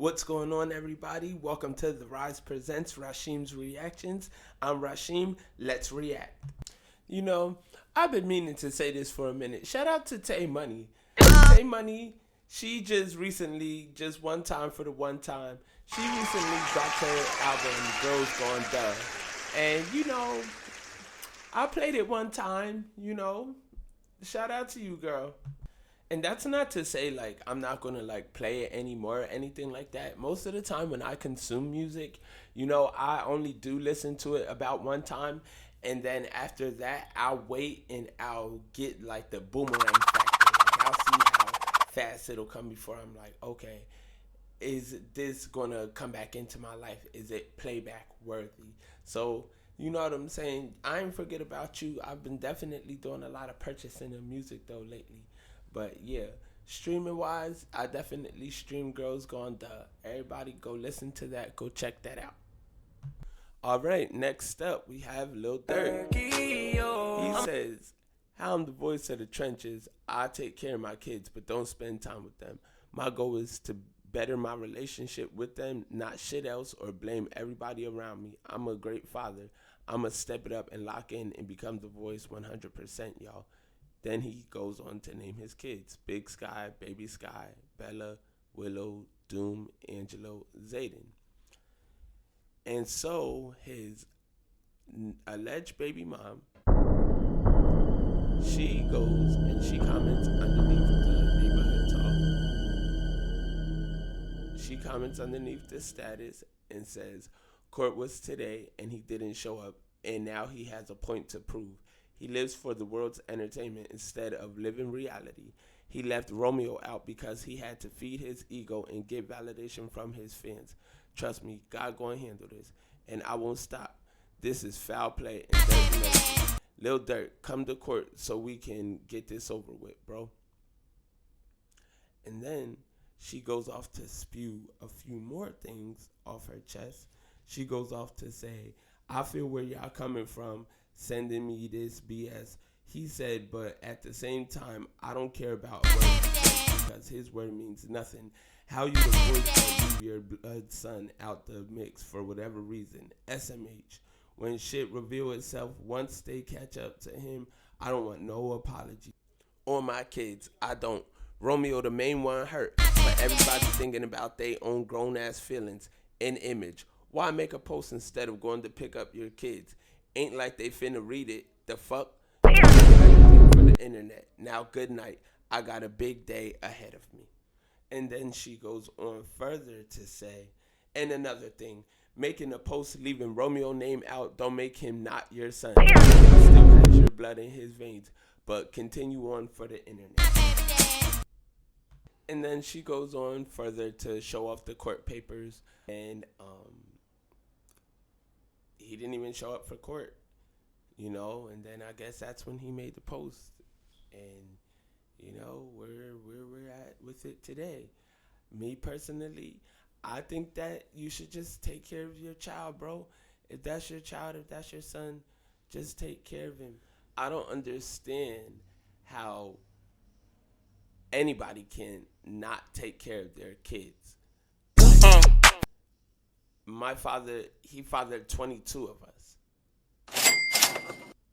What's going on, everybody? Welcome to The Rise Presents Rasheem's Reactions. I'm Rasheem. Let's react. You know, I've been meaning to say this for a minute. Shout out to Tae Money. Tae Money, she just recently, just one time for the one time, she recently dropped her album, Girls Gone Dumb. And, I played it one time, Shout out to you, girl. And that's not to say like I'm not gonna like play it anymore or anything like that. Most of the time when I consume music, I only do listen to it about one time, and then after that I'll wait and I'll get like the boomerang factor. Like I'll see how fast it'll come before I'm like, okay, is this gonna come back into my life? Is it playback worthy? So you know what I'm saying? I ain't forget about you. I've been definitely doing a lot of purchasing of music though lately. But yeah, streaming wise, I definitely stream Girls Gone Duh. Everybody go listen to that. Go check that out. All right, next up we have Lil Durk. He says, "How I'm the voice of the trenches. I take care of my kids, but don't spend time with them. My goal is to better my relationship with them, not shit else or blame everybody around me. I'm a great father. I'ma step it up and lock in and become the voice 100%, y'all." Then he goes on to name his kids: Big Sky, Baby Sky, Bella, Willow, Doom, Angelo, Zayden. And so his alleged baby mom, she goes and she comments underneath the neighborhood talk. She comments underneath the status and says, "Court was today and he didn't show up, and now he has a point to prove. He lives for the world's entertainment instead of living reality. He left Romeo out because he had to feed his ego and get validation from his fans. Trust me, God gonna handle this, and I won't stop. This is foul play and there's mercy. Lil Durk, come to court so we can get this over with, bro." And then she goes off to spew a few more things off her chest. She goes off to say, "I feel where y'all coming from, sending me this BS." He said, "But at the same time, I don't care about a word because his word means nothing. How you the voice that leave your blood son out the mix for whatever reason. SMH. When shit reveal itself, once they catch up to him, I don't want no apology. Or my kids, I don't. Romeo the main one hurt, but everybody thinking about their own grown ass feelings and image. Why make a post instead of going to pick up your kids? Ain't like they finna read it. The fuck? Everything for the internet. Now good night. I got a big day ahead of me." And then she goes on further to say, "And another thing, making a post leaving Romeo name out don't make him not your son. He still has your blood in his veins, but continue on for the internet." And then she goes on further to show off the court papers, and he didn't even show up for court, and then I guess that's when he made the post, and where we're at with it today. Me personally, I think that you should just take care of your child, bro. If that's your child, if that's your son, just take care of him. I don't understand how anybody can not take care of their kids. My father, he fathered 22 of us.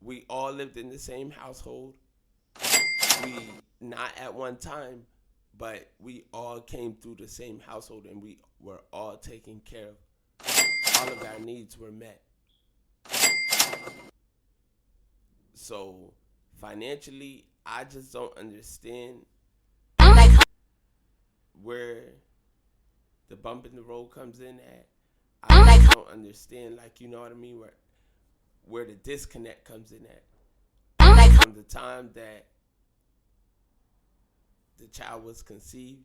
We all lived in the same household. We, not at one time, but we all came through the same household, and we were all taken care of. All of our needs were met. So financially, I just don't understand where the bump in the road comes in at. I just don't understand, like, you know what I mean, where the disconnect comes in at. From the time that the child was conceived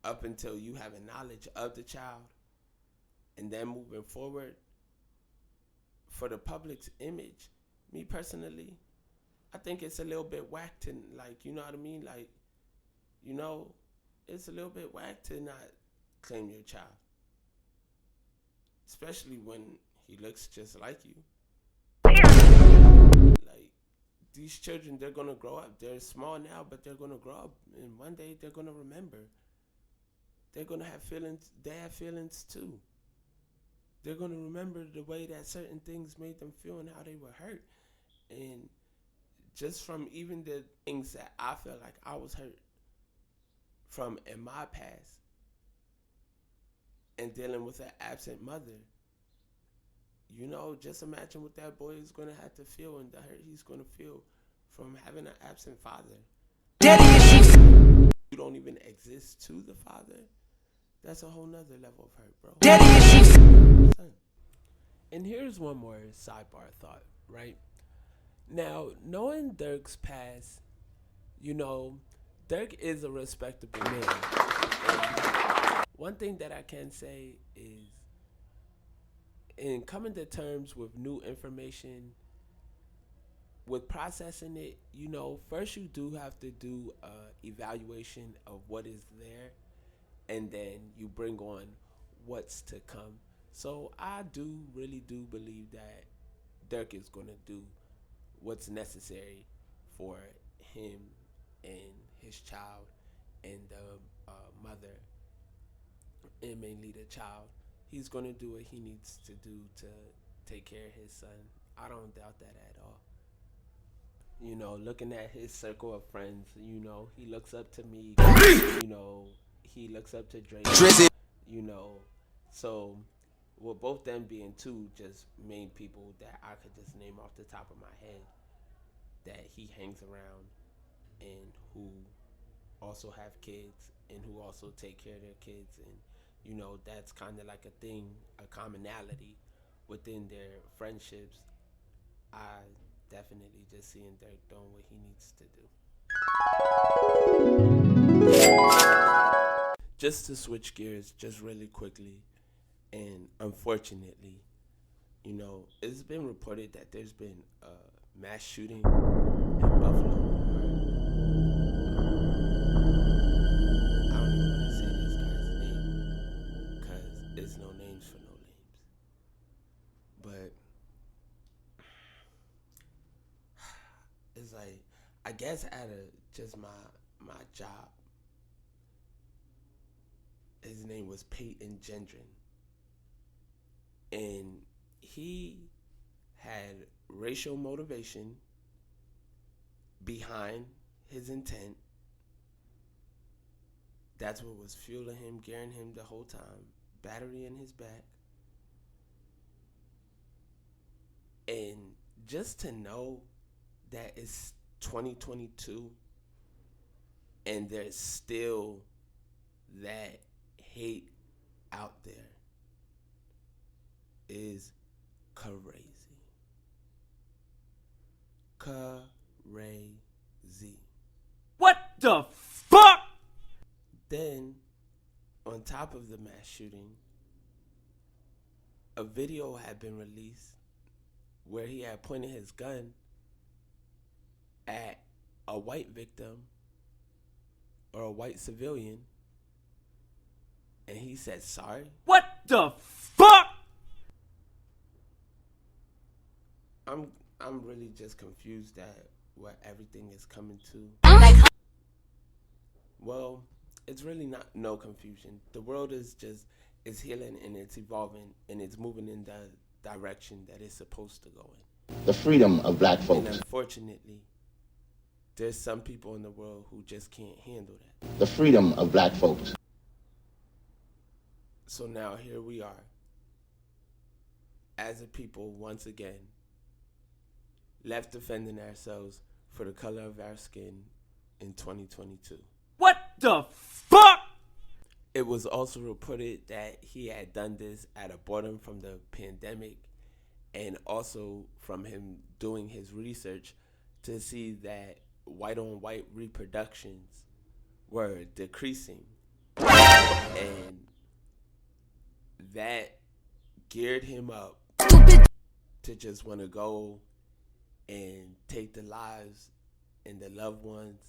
up until you having knowledge of the child, and then moving forward, for the public's image, me personally, I think it's a little bit whack to, like, you know what I mean, like, it's a little bit whack to not claim your child, especially when he looks just like you. Like, these children, they're gonna grow up. They're small now, but they're gonna grow up, and one day they're gonna remember. they're gonna have feelings. They have feelings too. They're gonna remember the way that certain things made them feel and how they were hurt. And just from even the things that I feel like I was hurt from in my past and dealing with an absent mother, just imagine what that boy is gonna have to feel and the hurt he's gonna feel from having an absent father. You don't even exist to the father. That's a whole nother level of hurt, bro. Son. And here's one more sidebar thought, right? Now, knowing Durk's past, Durk is a respectable man. And one thing that I can say is in coming to terms with new information, with processing it, first you do have to do a evaluation of what is there, and then you bring on what's to come. So I really do believe that Durk is gonna do what's necessary for him and his child and the mother, and mainly the child. He's gonna do what he needs to do to take care of his son. I don't doubt that at all. Looking at his circle of friends, he looks up to me. He looks up to Drake. You know, so with both them being two just main people that I could just name off the top of my head that he hangs around and who also have kids and who also take care of their kids, and that's kind of like a thing, a commonality within their friendships. I definitely just seeing Dirk doing what he needs to do. Just to switch gears just really quickly, and unfortunately, it's been reported that there's been a mass shooting in Buffalo. I don't even want to say this guy's name because it's no names for no names. But it's like, I guess out of just my job, his name was Peyton Gendron, and he had racial motivation behind his intent. That's what was fueling him, gearing him the whole time. Battery in his back. And just to know that it's 2022 and there's still that hate out there is crazy. Crazy. What the fuck? Then, on top of the mass shooting, a video had been released where he had pointed his gun at a white victim or a white civilian, and he said sorry. What the fuck? I'm really just confused at what everything is coming to. Well, it's really not no confusion. The world is healing and it's evolving and it's moving in the direction that it's supposed to go in. The freedom of black folks. And unfortunately, there's some people in the world who just can't handle that. The freedom of black folks. So now here we are, as a people once again, left defending ourselves for the color of our skin in 2022. What the fuck? It was also reported that he had done this out of boredom from the pandemic and also from him doing his research to see that white on white reproductions were decreasing. And that geared him up to just want to go and take the lives and the loved ones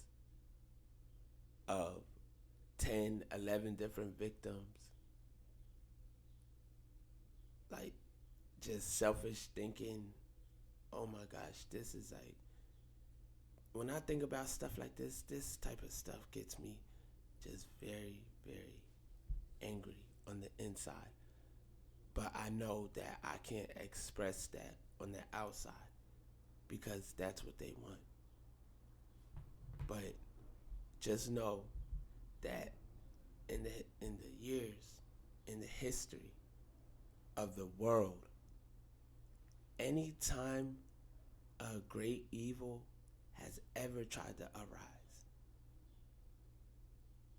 of 10, 11 different victims. Like, just selfish thinking. Oh my gosh, this is like, when I think about stuff like this type of stuff gets me just very, very angry on the inside. But I know that I can't express that on the outside because that's what they want. But just know that in the years, in the history of the world, anytime a great evil has ever tried to arise,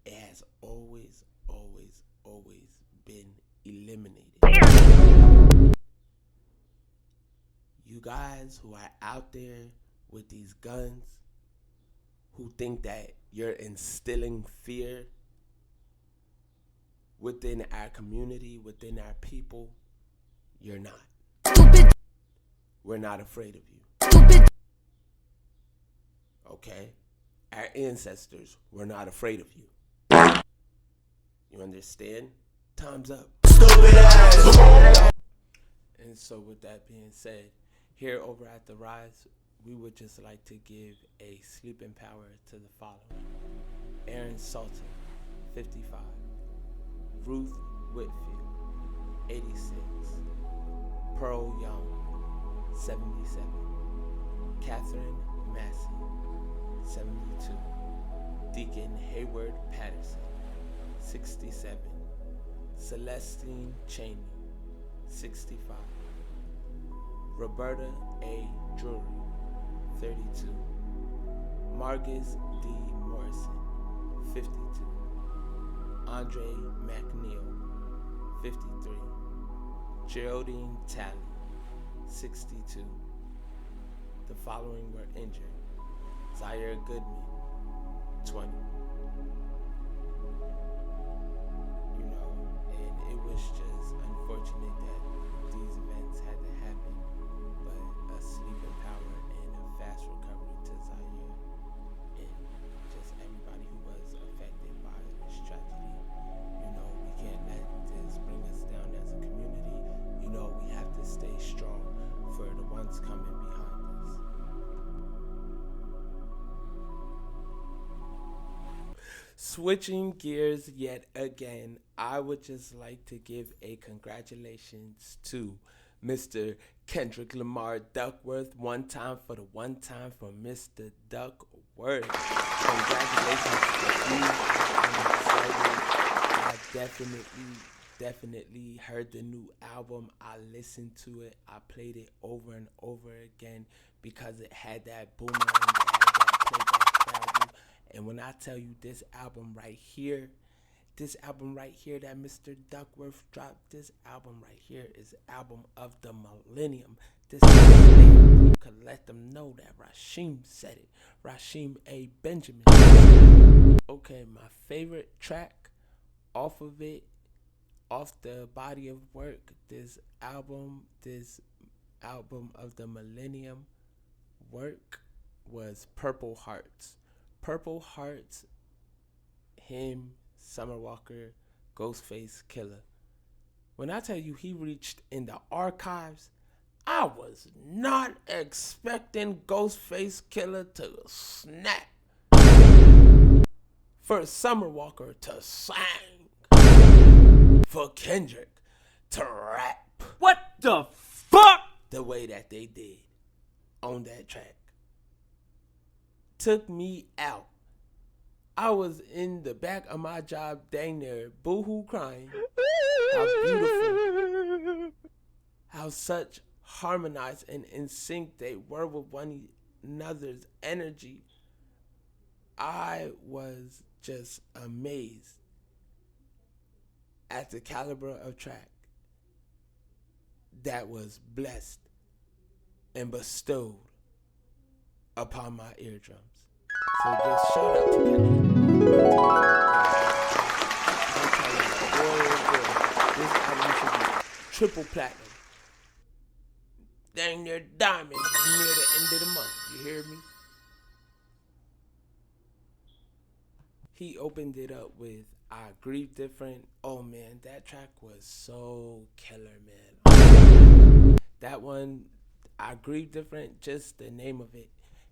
it has always, always, always been eliminated. You guys who are out there with these guns, who think that you're instilling fear within our community, within our people, you're not. We're not afraid of you. Okay? Our ancestors were not afraid of you. You understand? Time's up. Stupid ass! And so with that being said, here over at The Rise, we would just like to give a sleeping power to the following. Aaron Sultan, 55. Ruth Whitfield, 86. Pearl Young, 77. Catherine Massey, 72. Deacon Hayward Patterson, 67. Celestine Cheney, 65. Roberta A. Drury, 32. Marcus D. Morrison, 52. Andre McNeil, 53. Geraldine Talley, 62. The following were injured. Zaire Goodman, 20. You know, and it was just unfortunate that these events had to happen, but a sleeping power and a fast recovery to Zaire and just everybody who was affected by this tragedy. You know, we can't let this bring us down as a community. You know, we have to stay strong for the ones coming behind us. Switching gears yet again, I would just like to give a congratulations to Mr. Kendrick Lamar Duckworth. One time for Mr. Duckworth. Congratulations to you. I'm excited. I definitely heard the new album. I listened to it. I played it over and over again because it had that boomerang, it had that playback value. And when I tell you this album right here that Mr. Duckworth dropped, this album right here is album of the millennium. This is you could let them know that Rasheem said it. Rasheem A. Benjamin. Okay, my favorite track off of it, off the body of work, this album of the millennium work was Purple Hearts. Purple Hearts, him, Summer Walker, Ghostface Killer. When I tell you he reached in the archives, I was not expecting Ghostface Killer to snap. For Summer Walker to sing. For Kendrick to rap. What the fuck? The way that they did on that track. Took me out. I was in the back of my job dang near boohoo crying. How beautiful. How such harmonized and in sync they were with one another's energy. I was just amazed at the caliber of track that was blessed and bestowed upon my eardrums. So just shout out to Kendrick. This album should be triple platinum. Dang near diamond near the end of the month. You hear me? He opened it up with I Grieve Different. Oh man, that track was so killer, man. That one, I Grieve Different, just the name of it.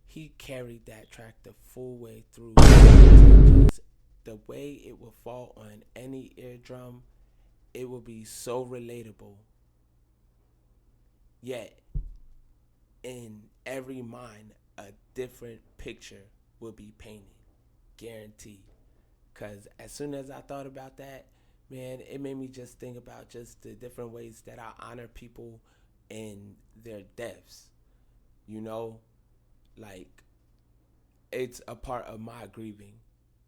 He carried that track the full way through. Just the way it will fall on any eardrum, it will be so relatable. Yet, in every mind, a different picture will be painted. Guaranteed. Because as soon as I thought about that, man, it made me just think about just the different ways that I honor people in their deaths. You know, like, it's a part of my grieving.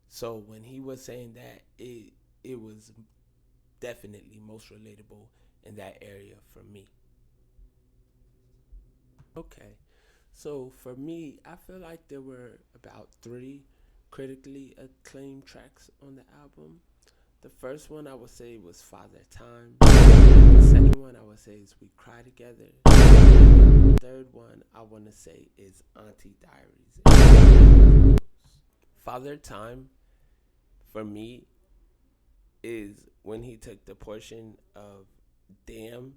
So when he was saying that, it was definitely most relatable in that area for me. Okay. So for me, I feel like there were about 3 critically acclaimed tracks on the album. The first one I would say was Father Time. The second one I would say is We Cry Together. The third one I want to say is Auntie Diaries. Father Time, for me, is when he took the portion of Damn,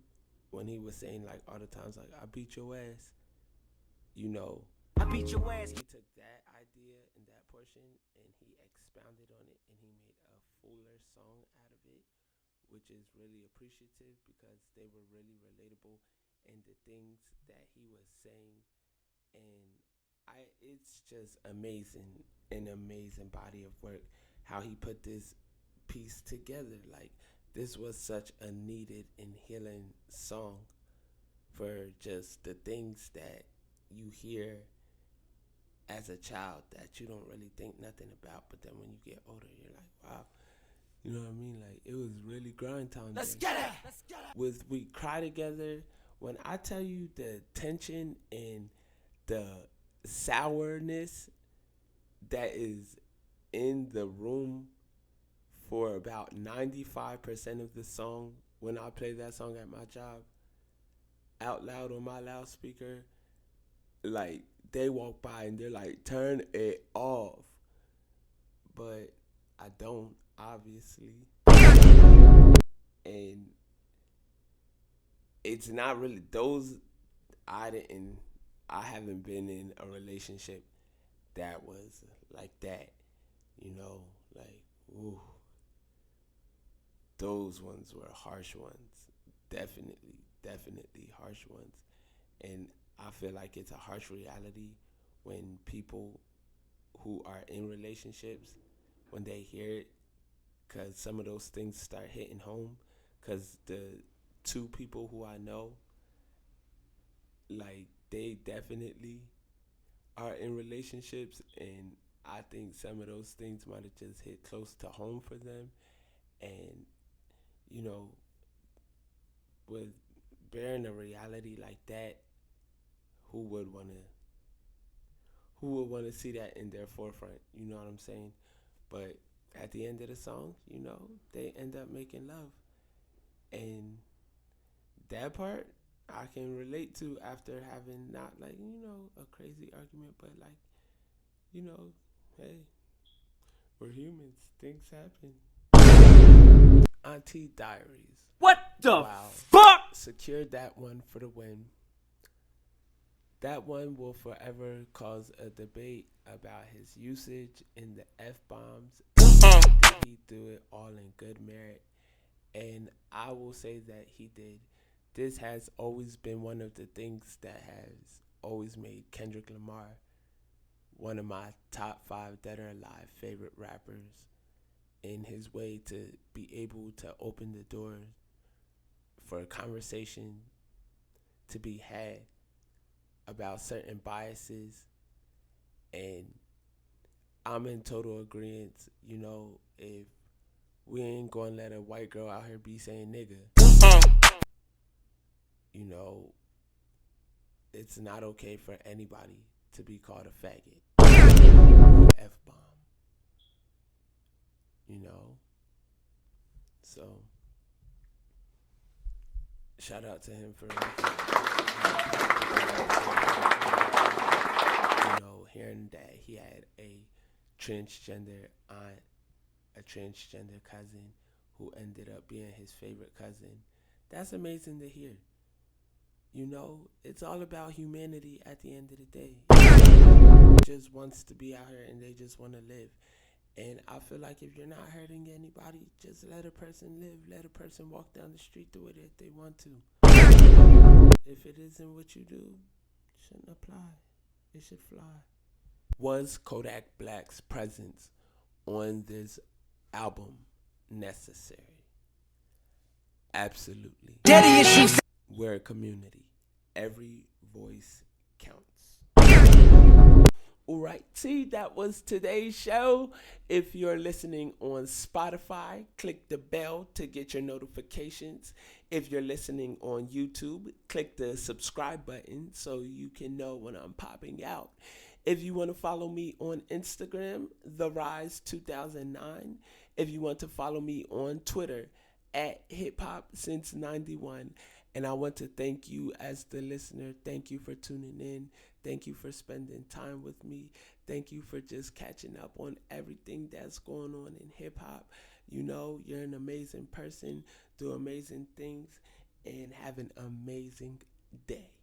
when he was saying like all the times like I beat your ass, you know, I beat your ass. he took that idea and that portion and he expounded on it and he made a fuller song out of it, which is really appreciative because they were really relatable in the things that he was saying. And it's just amazing, an amazing body of work how he put this piece together. Like, this was such a needed and healing song for just the things that you hear as a child that you don't really think nothing about, but then when you get older, you're like, wow, you know what I mean? Like, it was really grind time. Let's get it. Let's get it. With We Cry Together, when I tell you the tension and the sourness that is in the room for about 95% of the song, when I play that song at my job out loud on my loudspeaker, like, they walk by and they're like, turn it off. But I don't, obviously. And it's not really those. I haven't been in a relationship that was like that, you know, like, ooh, those ones were harsh ones, definitely harsh ones. And I feel like it's a harsh reality when people who are in relationships, when they hear it, because some of those things start hitting home, because the 2 people who I know, like, they definitely are in relationships, and I think some of those things might have just hit close to home for them. And, you know, with bearing a reality like that, who would want to see that in their forefront? You know what I'm saying? But at the end of the song, you know, they end up making love. And that part I can relate to after having not, like, you know, a crazy argument, but, like, you know, hey, we're humans. Things happen. Auntie Diaries. What the Wow. fuck? Secured that one for the win. That one will forever cause a debate about his usage in the F-bombs. Did he do it all in good merit? And I will say that he did. This has always been one of the things that has always made Kendrick Lamar one of my top 5 dead or alive favorite rappers, in his way to be able to open the door for a conversation to be had about certain biases. And I'm in total agreement, you know, if we ain't gonna let a white girl out here be saying nigga, you know, it's not okay for anybody to be called a faggot or an F-bomb, you know. So shout out to him for hearing that he had a transgender aunt, a transgender cousin who ended up being his favorite cousin. That's amazing to hear. You know, it's all about humanity at the end of the day. Just wants to be out here and they just want to live. And I feel like if you're not hurting anybody, just let a person live. Let a person walk down the street the way that they want to. If it isn't what you do, it shouldn't apply. It should fly. Was Kodak Black's presence on this album necessary? Absolutely. Daddy issues. We're a community. Every voice counts. Alright, see, that was today's show. If you're listening on Spotify, click the bell to get your notifications. If you're listening on YouTube, click the subscribe button so you can know when I'm popping out. If you want to follow me on Instagram, TheRise2009. If you want to follow me on Twitter, at HipHopSince91. And I want to thank you as the listener. Thank you for tuning in. Thank you for spending time with me. Thank you for just catching up on everything that's going on in hip hop. You know, you're an amazing person. Do amazing things and have an amazing day.